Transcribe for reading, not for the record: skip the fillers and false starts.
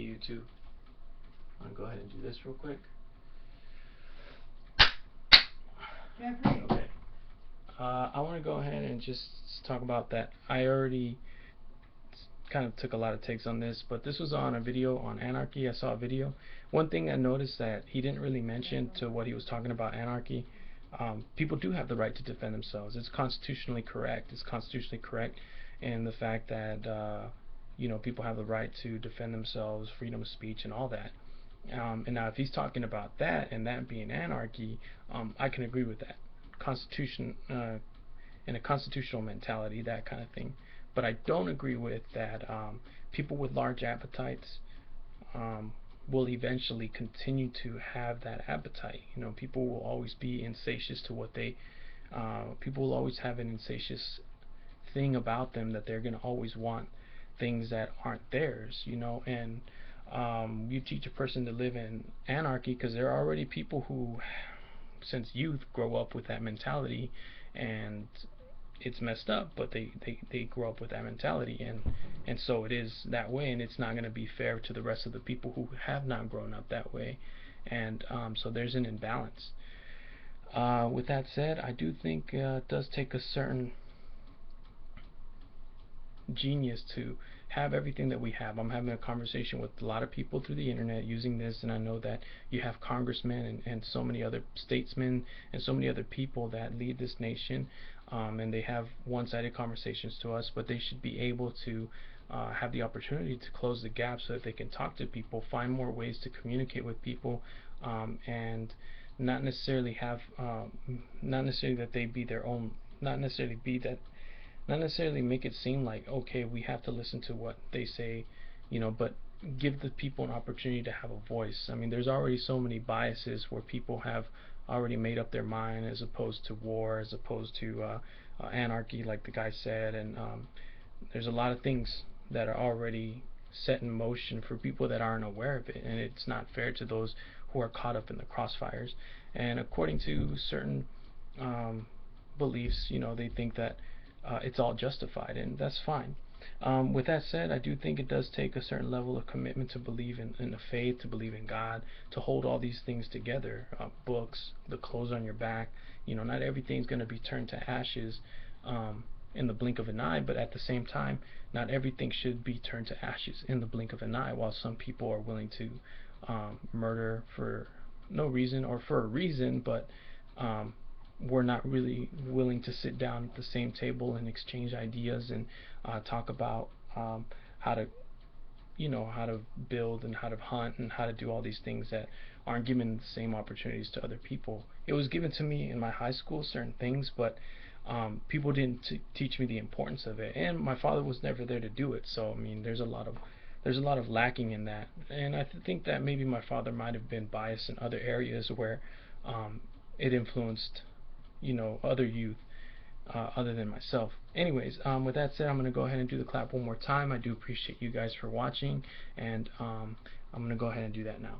YouTube. I'm gonna go ahead and do this real quick. Okay. I want to go ahead and just talk about that. I already kind of took a lot of takes on this, but this was on a video on anarchy. I saw a video. One thing I noticed that he didn't really mention to what he was talking about anarchy. People do have the right to defend themselves. It's constitutionally correct. It's constitutionally correct in the fact that people have the right to defend themselves, freedom of speech, and all that. And now, if he's talking about that and that being anarchy, I can agree with that. Constitution in a constitutional mentality, that kind of thing. But I don't agree with that people with large appetites will eventually continue to have that appetite. People will always be insatious to what they. People will always have an insatious thing about them that they're going to always want things that aren't theirs. And you teach a person to live in anarchy because there are already people who, since youth, grow up with that mentality, and it's messed up, but they grow up with that mentality, and so it is that way, and it's not going to be fair to the rest of the people who have not grown up that way, and so there's an imbalance. With that said, I do think it does take a certain genius to have everything that we have. I'm having a conversation with a lot of people through the internet using this, and I know that you have congressmen and so many other statesmen and so many other people that lead this nation, and they have one-sided conversations to us, but they should be able to have the opportunity to close the gap so that they can talk to people, find more ways to communicate with people, and not necessarily have not necessarily that they be their own, not necessarily be that not necessarily make it seem like, okay, we have to listen to what they say, but give the people an opportunity to have a voice. I mean, there's already so many biases where people have already made up their mind, as opposed to war, as opposed to anarchy, like the guy said, and there's a lot of things that are already set in motion for people that aren't aware of it, and it's not fair to those who are caught up in the crossfires. And according to certain beliefs, they think that it's all justified, and that's fine. With that said, I do think it does take a certain level of commitment to believe in the faith, to believe in God, to hold all these things together. Books, the clothes on your back. Not everything's going to be turned to ashes in the blink of an eye, but at the same time, not everything should be turned to ashes in the blink of an eye. While some people are willing to murder for no reason or for a reason, but we're not really willing to sit down at the same table and exchange ideas and talk about how to build and how to hunt and how to do all these things that aren't given the same opportunities to other people. It was given to me in my high school, certain things, but people didn't teach me the importance of it, and my father was never there to do it. So I mean, there's a lot of lacking in that, and I think that maybe my father might have been biased in other areas where it influenced other youth other than myself. Anyways, with that said, I'm going to go ahead and do the clap one more time. I do appreciate you guys for watching, and I'm going to go ahead and do that now.